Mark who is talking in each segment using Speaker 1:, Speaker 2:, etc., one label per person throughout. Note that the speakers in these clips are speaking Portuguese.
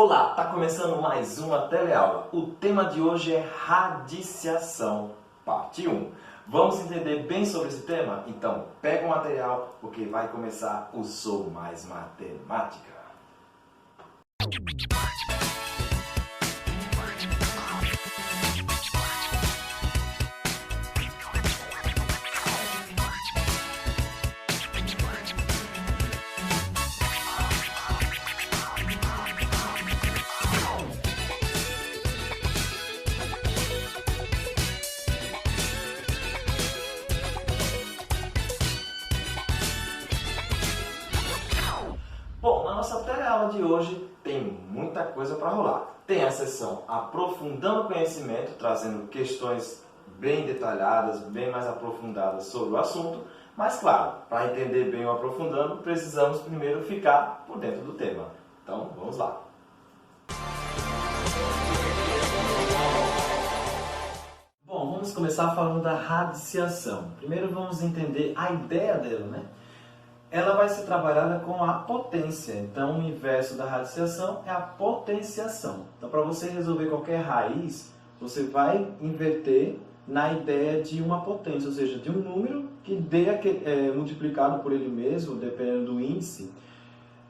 Speaker 1: Olá, está começando mais uma teleaula. O tema de hoje é radiciação, parte 1. Vamos entender bem sobre esse tema? Então, pega o material porque vai começar o Sou Mais Matemática. Bom, na nossa teleaula de hoje tem muita coisa para rolar. Tem a sessão Aprofundando o Conhecimento, trazendo questões bem detalhadas, bem mais aprofundadas sobre o assunto. Mas claro, para entender bem o aprofundando, precisamos primeiro ficar por dentro do tema. Então, vamos lá. Bom, vamos começar falando da radiciação. Primeiro vamos entender a ideia dela, né? Ela vai ser trabalhada com a potência. Então, o inverso da radiciação é a potenciação. Então, para você resolver qualquer raiz, você vai inverter na ideia de uma potência, ou seja, de um número que dê multiplicado por ele mesmo, dependendo do índice,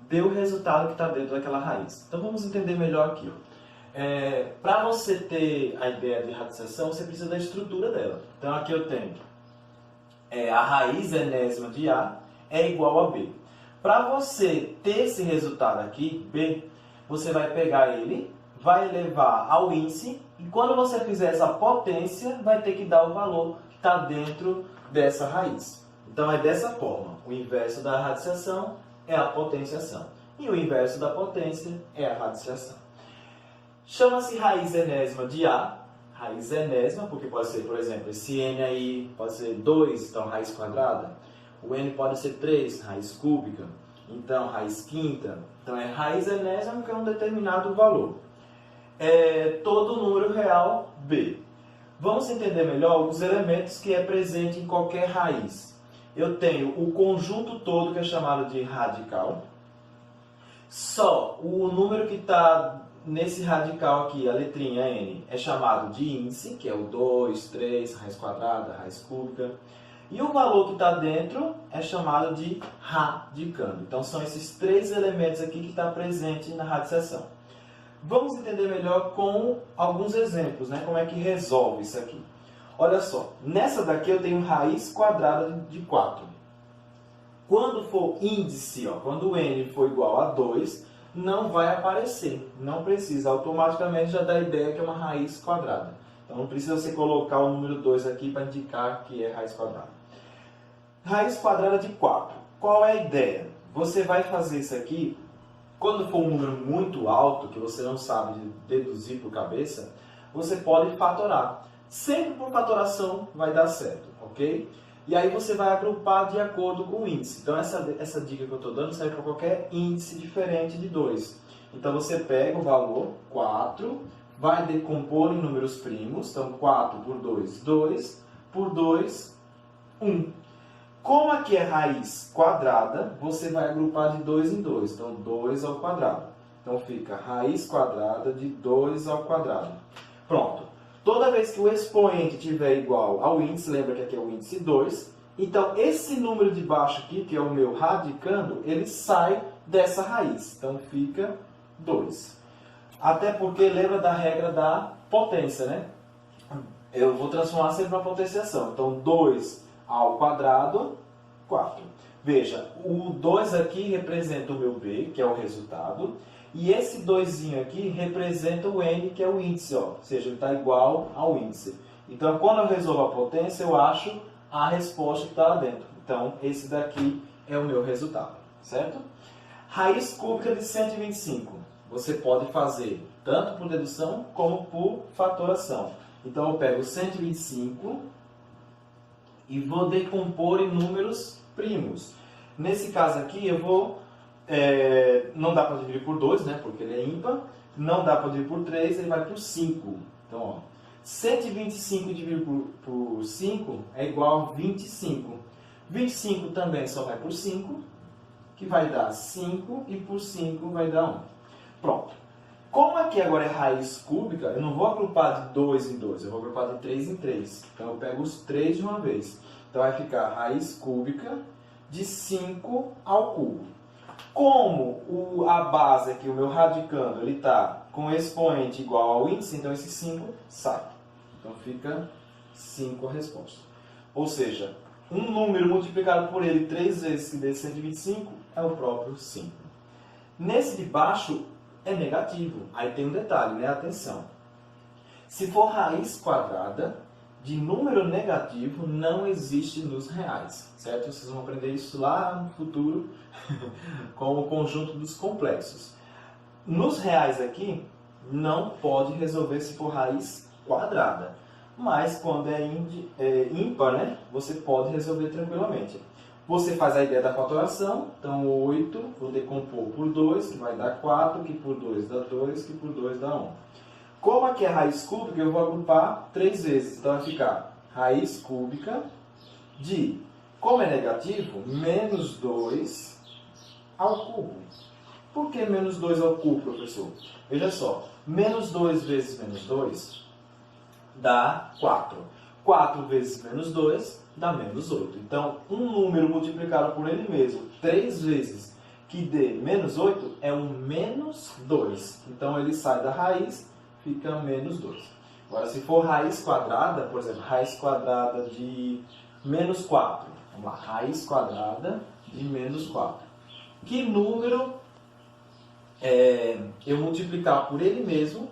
Speaker 1: dê o resultado que está dentro daquela raiz. Então, vamos entender melhor aqui. Para você ter a ideia de radiciação, você precisa da estrutura dela. Então, aqui eu tenho a raiz enésima de A é igual a B. Para você ter esse resultado aqui, B, você vai pegar ele, vai elevar ao índice, e quando você fizer essa potência, vai ter que dar o valor que está dentro dessa raiz. Então é dessa forma. O inverso da radiciação é a potenciação. E o inverso da potência é a radiciação. Chama-se raiz enésima de A. Raiz enésima, porque pode ser, por exemplo, esse n aí pode ser 2, então raiz quadrada. O n pode ser 3, raiz cúbica. Então, raiz quinta. Então, é raiz enésima, que é um determinado valor. Todo número real, B. Vamos entender melhor os elementos que é presente em qualquer raiz. Eu tenho o conjunto todo, que é chamado de radical. Só o número que está nesse radical aqui, a letrinha n, é chamado de índice, que é o 2, 3, raiz quadrada, raiz cúbica. E o valor que está dentro é chamado de radicando. Então, são esses três elementos aqui que estão presentes na radiciação. Vamos entender melhor com alguns exemplos, né? Como é que resolve isso aqui. Olha só, nessa daqui eu tenho raiz quadrada de 4. Quando for índice, quando o n for igual a 2, não vai aparecer. Não precisa, automaticamente já dá a ideia que é uma raiz quadrada. Então, não precisa você colocar o número 2 aqui para indicar que é raiz quadrada. Raiz quadrada de 4. Qual é a ideia? Você vai fazer isso aqui, quando for um número muito alto, que você não sabe deduzir por cabeça, você pode fatorar. Sempre por fatoração vai dar certo, ok? E aí você vai agrupar de acordo com o índice. Então, essa dica que eu estou dando serve para qualquer índice diferente de 2. Então, você pega o valor 4, vai decompor em números primos. Então, 4 por 2, 2. Por 2, 1. Como aqui é raiz quadrada, você vai agrupar de 2 em 2. Então, 2 ao quadrado. Então, fica raiz quadrada de 2 ao quadrado. Pronto. Toda vez que o expoente estiver igual ao índice, lembra que aqui é o índice 2. Então, esse número de baixo aqui, que é o meu radicando, ele sai dessa raiz. Então, fica 2. Até porque lembra da regra da potência, né? Eu vou transformar sempre para potenciação. Então, 2 ao quadrado, 4. Veja, o 2 aqui representa o meu B, que é o resultado. E esse 2 aqui representa o n, que é o índice. Ou seja, ele está igual ao índice. Então, quando eu resolvo a potência, eu acho a resposta que está lá dentro. Então, esse daqui é o meu resultado. Certo? Raiz cúbica de 125. Você pode fazer tanto por dedução como por fatoração. Então, eu pego 125 e vou decompor em números primos. Nesse caso aqui, eu vou... não dá para dividir por 2, né? Porque ele é ímpar. Não dá para dividir por 3, ele vai por 5. Então, 125 dividido por 5 é igual a 25. 25 também só vai por 5, que vai dar 5, e por 5 vai dar 1. Pronto. Como aqui agora é raiz cúbica, eu não vou agrupar de 2 em 2, eu vou agrupar de 3 em 3. Então eu pego os 3 de uma vez. Então vai ficar raiz cúbica de 5 ao cubo. Como a base aqui, o meu radicando, ele está com expoente igual ao índice, então esse 5 sai. Então fica 5 a resposta. Ou seja, um número multiplicado por ele 3 vezes que dê 125 é o próprio 5. Nesse de baixo é negativo. Aí tem um detalhe, né? Atenção. Se for raiz quadrada, de número negativo não existe nos reais, certo? Vocês vão aprender isso lá no futuro com o conjunto dos complexos. Nos reais aqui, não pode resolver se for raiz quadrada. Mas quando é ímpar, né? Você pode resolver tranquilamente. Você faz a ideia da fatoração, então 8, vou decompor por 2, que vai dar 4, que por 2 dá 2, que por 2 dá 1. Como aqui é raiz cúbica, eu vou agrupar 3 vezes. Então vai ficar raiz cúbica de, como é negativo, menos 2 ao cubo. Por que menos 2 ao cubo, professor? Veja só, menos 2 vezes menos 2 dá 4. 4 vezes menos 2 dá menos 8. Então, um número multiplicado por ele mesmo 3 vezes que dê menos 8 é um menos 2. Então, ele sai da raiz, fica menos 2. Agora, se for raiz quadrada, por exemplo, raiz quadrada de menos 4. Vamos lá, raiz quadrada de menos 4. Que número eu multiplicar por ele mesmo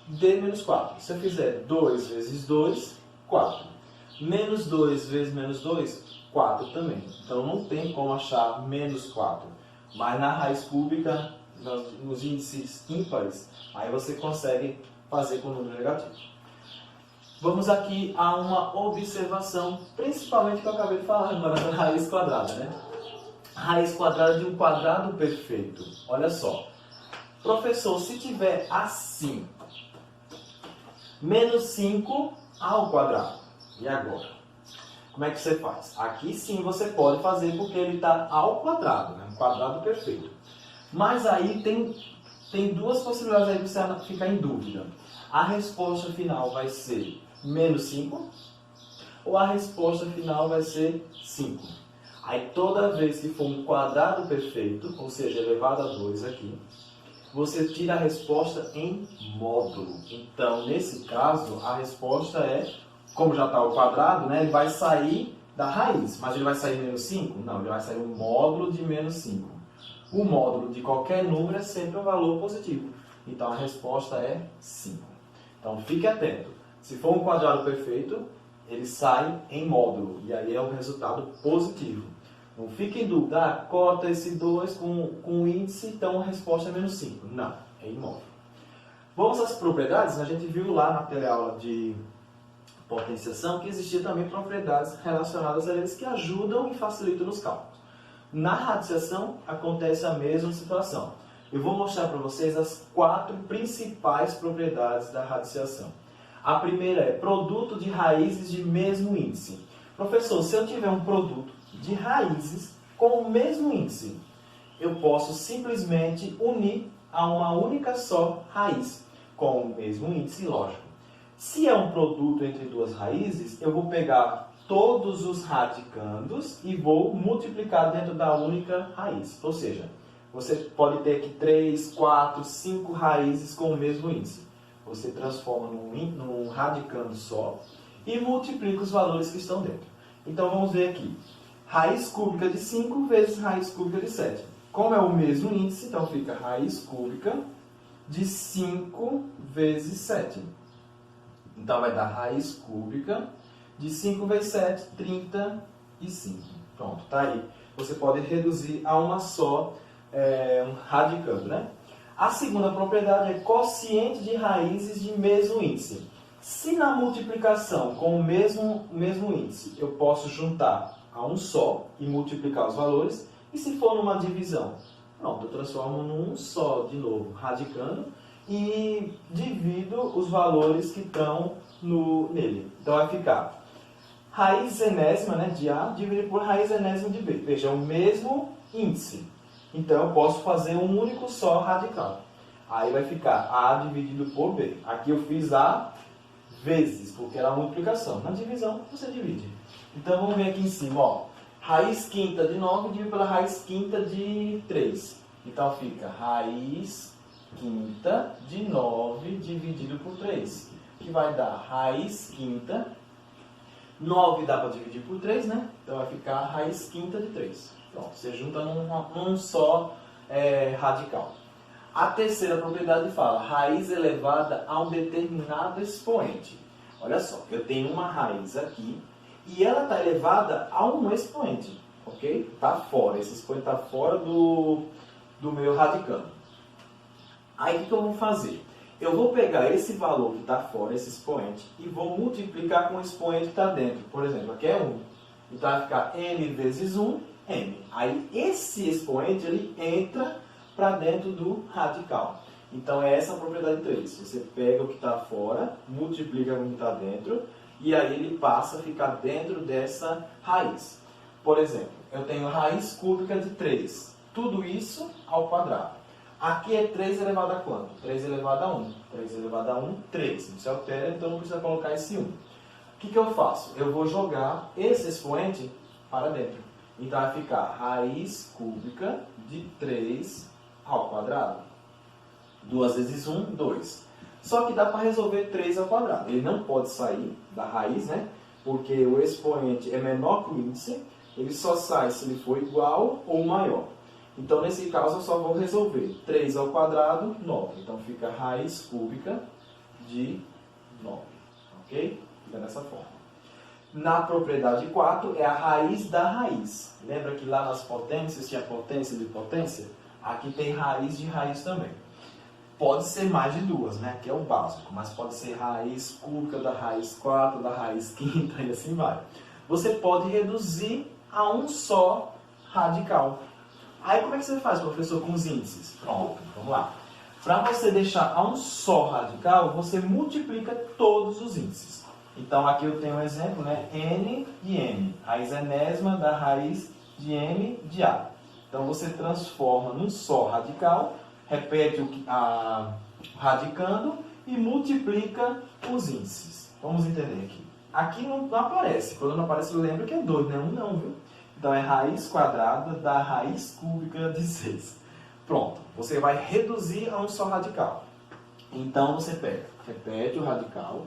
Speaker 1: dê menos 4? Se eu fizer 2 vezes 2, 4. Menos 2 vezes menos 2, 4 também. Então, não tem como achar menos 4. Mas na raiz cúbica, nos índices ímpares, aí você consegue fazer com o número negativo. Vamos aqui a uma observação, principalmente que eu acabei de falar agora da raiz quadrada, né? Raiz quadrada de um quadrado perfeito. Olha só. Professor, se tiver assim, menos 5 ao quadrado. E agora? Como é que você faz? Aqui sim você pode fazer porque ele está ao quadrado, né? Um quadrado perfeito. Mas aí tem duas possibilidades aí para você ficar em dúvida. A resposta final vai ser menos 5 ou a resposta final vai ser 5. Aí toda vez que for um quadrado perfeito, ou seja, elevado a 2 aqui, você tira a resposta em módulo. Então, nesse caso, a resposta é, como já está ao quadrado, né, ele vai sair da raiz. Mas ele vai sair menos 5? Não, ele vai sair um módulo de menos 5. O módulo de qualquer número é sempre um valor positivo. Então, a resposta é 5. Então, fique atento. Se for um quadrado perfeito, ele sai em módulo. E aí é um resultado positivo. Não fique em dúvida, corta esse 2 com o índice, então a resposta é menos 5. Não, é em módulo. Vamos às propriedades. A gente viu lá na teleaula de potenciação que existia também propriedades relacionadas a eles que ajudam e facilitam nos cálculos. Na radiciação acontece a mesma situação. Eu vou mostrar para vocês as 4 principais propriedades da radiciação. A primeira é produto de raízes de mesmo índice. Professor, se eu tiver um produto de raízes com o mesmo índice, eu posso simplesmente unir a uma única só raiz, com o mesmo índice, lógico. Se é um produto entre duas raízes, eu vou pegar todos os radicandos e vou multiplicar dentro da única raiz. Ou seja, você pode ter aqui 3, 4, 5 raízes com o mesmo índice. Você transforma num radicando só e multiplica os valores que estão dentro. Então vamos ver aqui. Raiz cúbica de 5 vezes raiz cúbica de 7. Como é o mesmo índice, então fica raiz cúbica de 5 vezes 7. Então vai dar raiz cúbica de 5 vezes 7, 35. Pronto, tá aí. Você pode reduzir a uma só, um radicando, né? A segunda propriedade é quociente de raízes de mesmo índice. Se na multiplicação com o mesmo índice eu posso juntar a um só e multiplicar os valores, e se for numa divisão, pronto, eu transformo num só de novo, radicando, e divido os valores que estão nele. Então vai ficar raiz enésima, né, de A dividido por raiz enésima de B. Veja, é o mesmo índice. Então eu posso fazer um único só radical. Aí vai ficar A dividido por B. Aqui eu fiz A vezes, porque era a multiplicação. Na divisão, você divide. Então, vamos ver aqui em cima, ó. Raiz quinta de 9 dividido pela raiz quinta de 3. Então, fica raiz quinta de 9 dividido por 3. Que vai dar raiz quinta. 9 dá para dividir por 3, né? Então, vai ficar raiz quinta de 3. Pronto, você junta num só radical. A terceira propriedade fala raiz elevada a um determinado expoente. Olha só, eu tenho uma raiz aqui e ela está elevada a um expoente, ok? Está fora, esse expoente está fora do meu radicando. Aí o que eu vou fazer? Eu vou pegar esse valor que está fora, esse expoente, e vou multiplicar com o expoente que está dentro. Por exemplo, aqui é 1. Então vai ficar m vezes 1, m. Aí esse expoente ele entra para dentro do radical. Então é essa a propriedade 3. Você pega o que está fora, multiplica com o que está dentro, e aí ele passa a ficar dentro dessa raiz. Por exemplo, eu tenho raiz cúbica de 3. Tudo isso ao quadrado. Aqui é 3 elevado a quanto? 3 elevado a 1. 3 elevado a 1, 3. Não se altera, então não precisa colocar esse 1. O que eu faço? Eu vou jogar esse expoente para dentro. Então vai ficar raiz cúbica de 3 ao quadrado. 2 vezes 1, 2. Só que dá para resolver 3 ao quadrado. Ele não pode sair da raiz, né? Porque o expoente é menor que o índice. Ele só sai se ele for igual ou maior. Então, nesse caso, eu só vou resolver 3 ao quadrado, 9. Então, fica raiz cúbica de 9. Ok? Fica dessa forma. Na propriedade 4, é a raiz da raiz. Lembra que lá nas potências tinha potência de potência? Aqui tem raiz de raiz também. Pode ser mais de duas, né? Que é o básico. Mas pode ser raiz cúbica da raiz 4, da raiz quinta e assim vai. Você pode reduzir a um só radical. Aí como é que você faz, professor, com os índices? Pronto, vamos lá. Para você deixar a um só radical, você multiplica todos os índices. Então aqui eu tenho um exemplo, né? N de M. Raiz enésima da raiz de M de A. Então você transforma num só radical, repete o radicando e multiplica os índices. Vamos entender aqui. Aqui não aparece. Quando não aparece, lembra que é 2, né? 1 não, viu? Então é raiz quadrada da raiz cúbica de 6. Pronto. Você vai reduzir a um só radical. Então você repete o radical.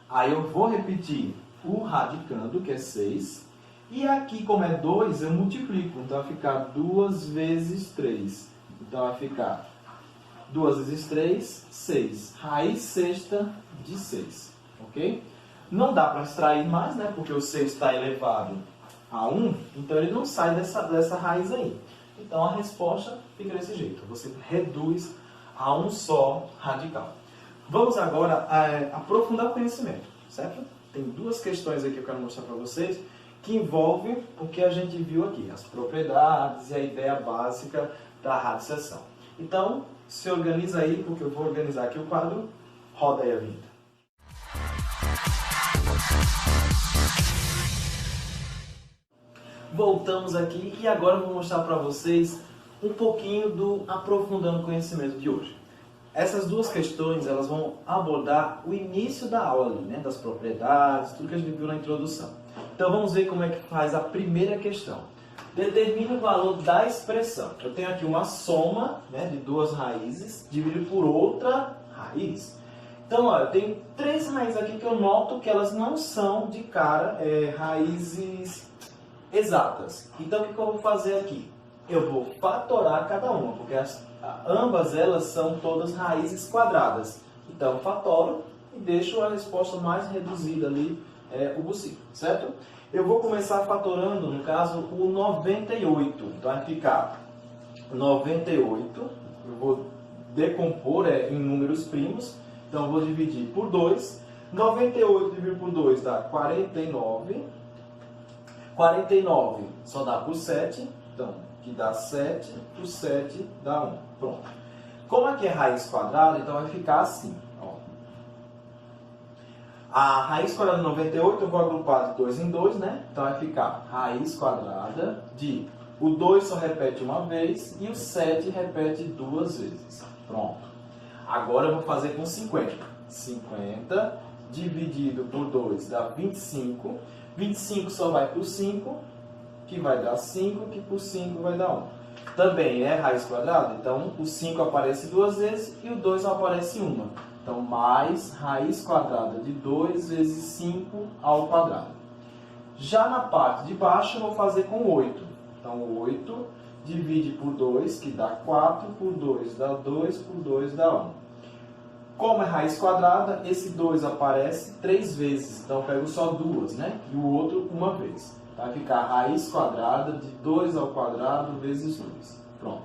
Speaker 1: Aí eu vou repetir o radicando, que é 6. E aqui, como é 2, eu multiplico. Então vai ficar 2 vezes 3. Então vai ficar 2 vezes 3, 6. Raiz sexta de 6. Ok? Não dá para extrair mais, né? Porque o 6 está elevado a 1. Então ele não sai dessa raiz aí. Então a resposta fica desse jeito. Você reduz a um só radical. Vamos agora aprofundar o conhecimento, certo? Tem duas questões aqui que eu quero mostrar para vocês que envolvem o que a gente viu aqui, as propriedades e a ideia básica da radiciação. Então, se organiza aí, porque eu vou organizar aqui o quadro. Roda aí a vinheta. Voltamos aqui e agora eu vou mostrar para vocês um pouquinho do aprofundando o conhecimento de hoje. Essas duas questões elas vão abordar o início da aula, ali, né, das propriedades, tudo que a gente viu na introdução. Então vamos ver como é que faz a primeira questão. Determine o valor da expressão. Eu tenho aqui uma soma, né, de duas raízes dividido por outra raiz. Então, ó, eu tenho três raízes aqui que eu noto que elas não são de cara raízes exatas. Então o que eu vou fazer aqui? Eu vou fatorar cada uma, porque ambas elas são todas raízes quadradas. Então eu fatoro e deixo a resposta mais reduzida ali o possível, certo? Eu vou começar fatorando, no caso, o 98. Então vai ficar 98, eu vou decompor em números primos, então eu vou dividir por 2. 98 dividido por 2 dá 49. 49 só dá por 7, então que dá 7, por 7 dá 1. Pronto. Como aqui é raiz quadrada, então vai ficar assim. Ó. A raiz quadrada de 98 eu vou agrupar de 2 em 2, né? Então vai ficar raiz quadrada de O 2 só repete uma vez e o 7 repete 2 vezes. Pronto. Agora eu vou fazer com 50. 50 dividido por 2 dá 25. 25 só vai para o 5, que vai dar 5, que por 5 vai dar 1. Também é raiz quadrada, então o 5 aparece 2 vezes e o 2 só aparece uma. Então, mais raiz quadrada de 2 vezes 5 ao quadrado. Já na parte de baixo, eu vou fazer com 8. Então, 8 divide por 2, que dá 4, por 2 dá 2, por 2 dá 1. Como é raiz quadrada, esse 2 aparece 3 vezes. Então, eu pego só 2, né? E o outro uma vez. Vai ficar raiz quadrada de 2 ao quadrado vezes 2. Pronto.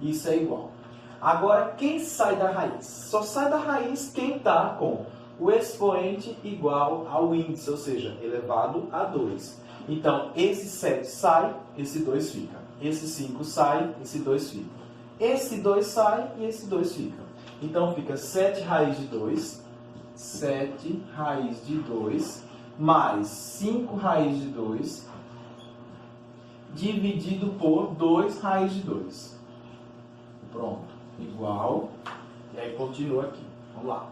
Speaker 1: Isso é igual. Agora, quem sai da raiz? Só sai da raiz quem está com o expoente igual ao índice, ou seja, elevado a 2. Então, esse 7 sai, esse 2 fica. Esse 5 sai, esse 2 fica. Esse 2 sai e esse 2 fica. Então, fica 7 raiz de 2, 7 raiz de 2, mais 5 raiz de 2, dividido por 2 raiz de 2. Pronto. Igual. E aí continua aqui. Vamos lá.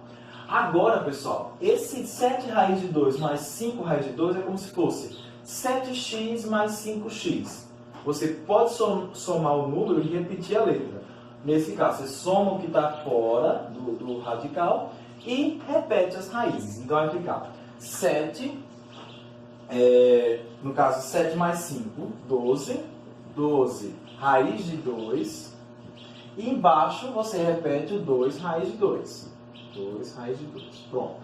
Speaker 1: Agora, pessoal, esse 7 raiz de 2 mais 5 raiz de 2 é como se fosse 7x mais 5x. Você pode somar o número e repetir a letra. Nesse caso, você soma o que está fora do radical e repete as raízes. Então, vai ficar 7, no caso, 7 mais 5, 12. 12 raiz de 2. E embaixo você repete o 2 raiz de 2. 2 raiz de 2. Pronto.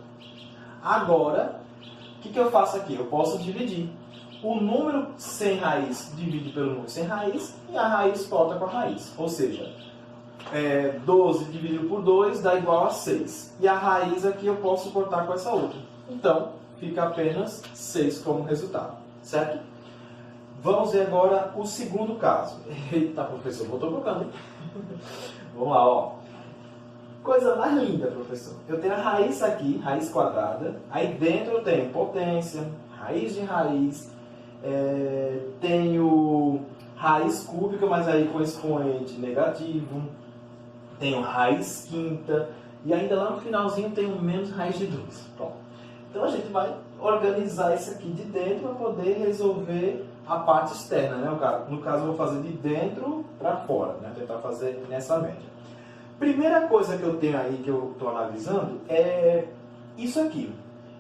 Speaker 1: Agora, o que eu faço aqui? Eu posso dividir. O número sem raiz divide pelo número sem raiz e a raiz volta com a raiz. Ou seja, 12 dividido por 2 dá igual a 6. E a raiz aqui eu posso cortar com essa outra. Então, fica apenas 6 como resultado. Certo? Vamos ver agora o segundo caso. Eita, professor, voltou trocando. Vamos lá, ó. Coisa mais linda, professor. Eu tenho a raiz aqui, raiz quadrada. Aí dentro eu tenho potência, raiz de raiz. Tenho raiz cúbica, mas aí com expoente negativo. Tenho raiz quinta. E ainda lá no finalzinho tenho menos raiz de 2. Pronto. Então a gente vai organizar isso aqui de dentro para poder resolver a parte externa, né? No caso, eu vou fazer de dentro para fora, né? Tentar fazer nessa média. Primeira coisa que eu tenho aí, que eu estou analisando, é isso aqui.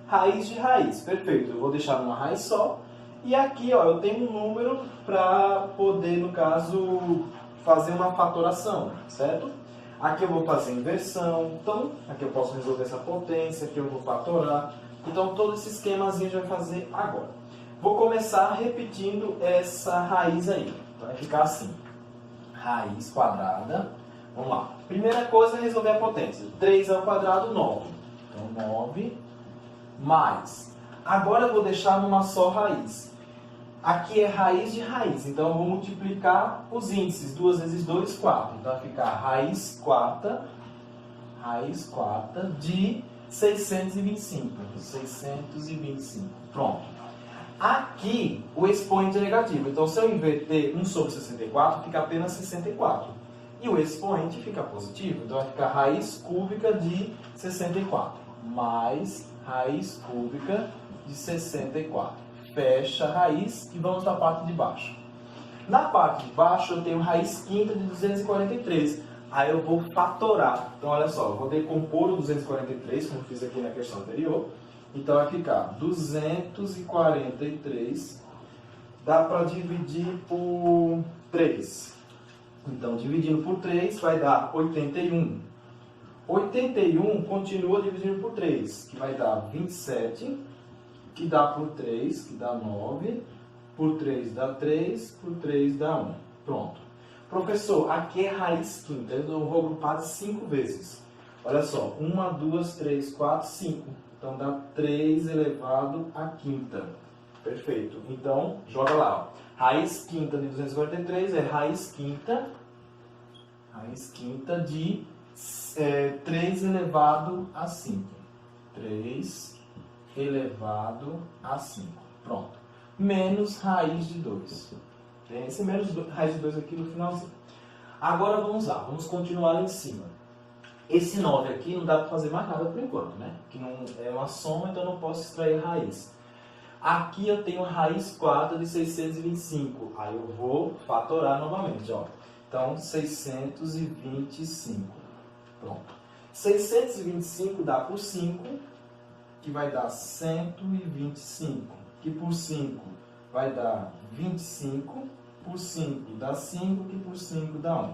Speaker 1: Raiz de raiz. Perfeito. Eu vou deixar numa raiz só. E aqui, ó, eu tenho um número para poder, no caso, fazer uma fatoração, certo? Aqui eu vou fazer inversão. Então, aqui eu posso resolver essa potência, aqui eu vou fatorar. Então, todo esse esquemazinho a gente vai fazer agora. Vou começar repetindo essa raiz aí. Então, vai ficar assim. Raiz quadrada. Vamos lá. Primeira coisa é resolver a potência. 3 ao quadrado, 9. Então, 9 mais. Agora eu vou deixar numa só raiz. Aqui é raiz de raiz. Então, eu vou multiplicar os índices. 2 vezes 2, 4. Então, vai ficar raiz quarta de 625. 625. Pronto. Aqui, o expoente é negativo. Então, se eu inverter 1 sobre 64, fica apenas 64. E o expoente fica positivo. Então, vai ficar raiz cúbica de 64. Mais raiz cúbica de 64. Fecha a raiz e vamos para a parte de baixo. Na parte de baixo, eu tenho raiz quinta de 243. Aí eu vou fatorar. Então, olha só, eu vou decompor o 243, como fiz aqui na questão anterior. Então, vai ficar 243, dá para dividir por 3. Então, dividindo por 3 vai dar 81. 81 continua dividindo por 3, que vai dar 27, que dá por 3, que dá 9, por 3 dá 3, por 3 dá 1. Pronto. Professor, aqui é raiz quinta, eu vou agrupar de 5 vezes. Olha só, 1, 2, 3, 4, 5. Então, dá 3 elevado à quinta. Perfeito. Então, joga lá. Ó. Raiz quinta de 243 é raiz quinta de 3 elevado a 5. 3 elevado a 5. Pronto. Menos raiz de 2. Tem esse menos raiz de 2 aqui no finalzinho. Agora vamos lá, vamos continuar lá em cima. Esse 9 aqui não dá para fazer mais nada por enquanto, né? Que não é uma soma, então eu não posso extrair raiz. Aqui eu tenho raiz 4 de 625. Aí eu vou fatorar novamente, ó. Então, 625. Pronto. 625 dá por 5, que vai dar 125. Que por 5 vai dar 25. Por 5 dá 5, que por 5 dá 1.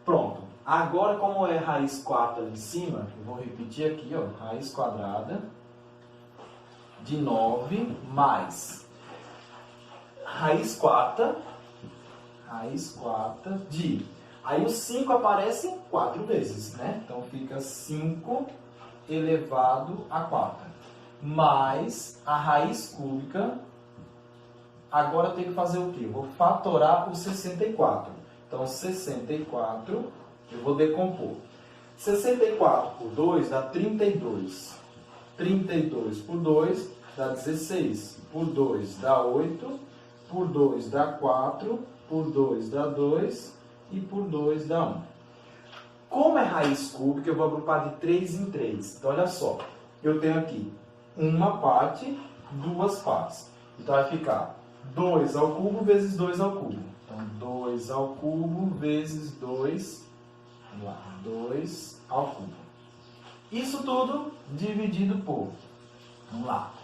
Speaker 1: Pronto. Agora, como é raiz 4 ali em cima, eu vou repetir aqui, ó. Raiz quadrada de 9 mais raiz quarta de... Aí o 5 aparece 4 vezes, né? Então fica 5 elevado a 4. Mais a raiz cúbica. Agora eu tenho que fazer o quê? Eu vou fatorar o 64. Então 64, eu vou decompor. 64 por 2 dá 32. 32 por 2 dá 16. Por 2 dá 8. Por 2 dá 4. Por 2 dá 2. E por 2 dá 1. Como é raiz cúbica, eu vou agrupar de 3 em 3. Então, olha só. Eu tenho aqui uma parte, duas partes. Então, vai ficar 2 ao cubo vezes 2 ao cubo. Então, 2 ao cubo vezes 2. Vamos lá. 2 ao cubo. Isso tudo dividido por... Vamos lá.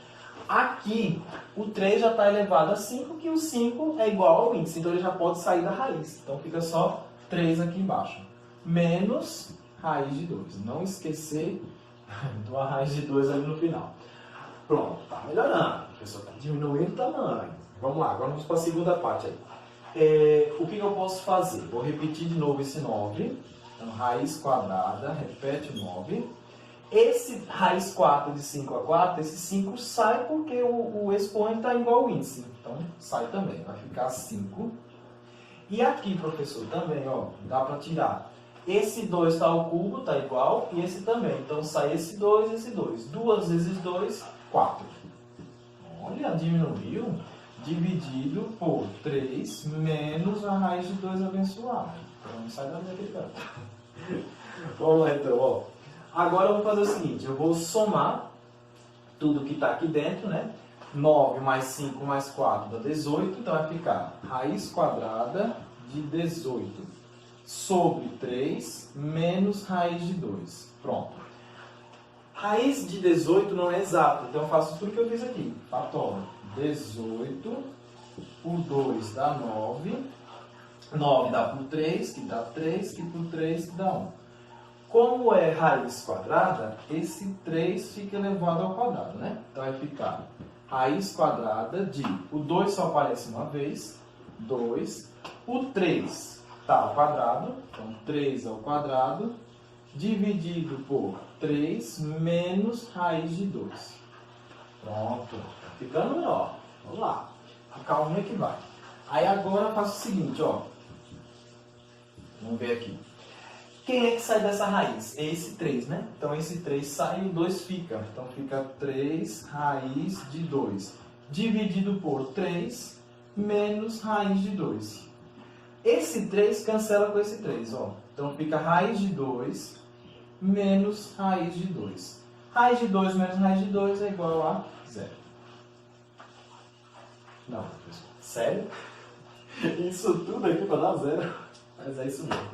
Speaker 1: Aqui, o 3 já está elevado a 5, que o 5 é igual ao índice. Então, ele já pode sair da raiz. Então, fica só 3 aqui embaixo. Menos raiz de 2. Não esquecer de uma raiz de 2 ali no final. Pronto, está melhorando. O professor está diminuindo o tamanho. Vamos lá, agora vamos para a segunda parte aí. O que eu posso fazer? Vou repetir de novo esse 9. Então, raiz quadrada, repete o 9. Esse raiz 4 de 5 a 4, esse 5 sai porque o expoente está igual ao índice. Então, sai também. Vai ficar 5. E aqui, professor, também, ó, dá para tirar. Esse 2 está ao cubo, está igual, e esse também. Então, sai esse 2 e esse 2. 2 vezes 2, 4. Olha, diminuiu. Dividido por 3 menos a raiz de 2 abençoada. Então, sai da minha canto. Vamos lá, então, ó. Agora eu vou fazer o seguinte, eu vou somar tudo que está aqui dentro, né? 9 mais 5 mais 4 dá 18, então vai ficar raiz quadrada de 18 sobre 3 menos raiz de 2. Pronto. Raiz de 18 não é exato, então eu faço tudo que eu fiz aqui. Fatoro. 18 por 2 dá 9. 9 dá por 3, que dá 3, que por 3 que dá 1. Como é raiz quadrada, esse 3 fica elevado ao quadrado, né? Então vai ficar raiz quadrada de... O 2 só aparece uma vez, 2. O 3 está ao quadrado, então 3 ao quadrado, dividido por 3 menos raiz de 2. Pronto, tá ficando melhor. Vamos lá, calma que vai. Aí agora eu faço o seguinte, ó. Vamos ver aqui. Quem é que sai dessa raiz? É esse 3, né? Então, esse 3 sai e o 2 fica. Então, fica 3 raiz de 2. Dividido por 3 menos raiz de 2. Esse 3 cancela com esse 3, ó. Então, fica raiz de 2 menos raiz de 2. Raiz de 2 menos raiz de 2 é igual a 0. Não, professor. Sério? Isso tudo aqui para dar 0? Mas é isso mesmo.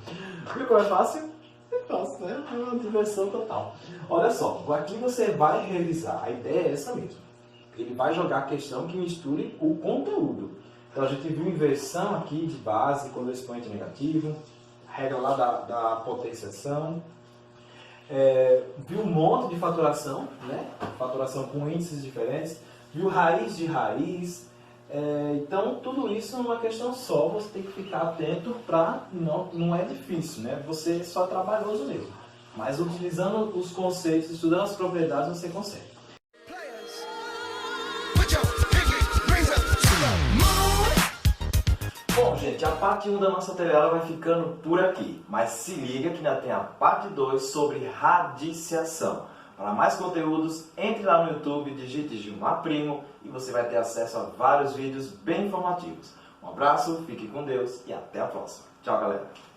Speaker 1: Viu como é fácil? É fácil, né? É uma diversão total. Olha só, aqui você vai revisar. A ideia é essa mesmo. Ele vai jogar a questão que misture o conteúdo. Então a gente viu inversão aqui de base quando o expoente é negativo, regra lá da potenciação. Viu um monte de faturação, né? Faturação com índices diferentes. Viu raiz de raiz. Então, tudo isso é uma questão só, você tem que ficar atento para... Não é difícil, né? Você é só trabalhoso mesmo. Mas utilizando os conceitos, estudando as propriedades, você consegue. Bom, gente, a parte 1 da nossa tabela vai ficando por aqui. Mas se liga que ainda tem a parte 2 sobre radiciação. Para mais conteúdos, entre lá no YouTube, digite Gilmar Primo e você vai ter acesso a vários vídeos bem informativos. Um abraço, fique com Deus e até a próxima. Tchau, galera!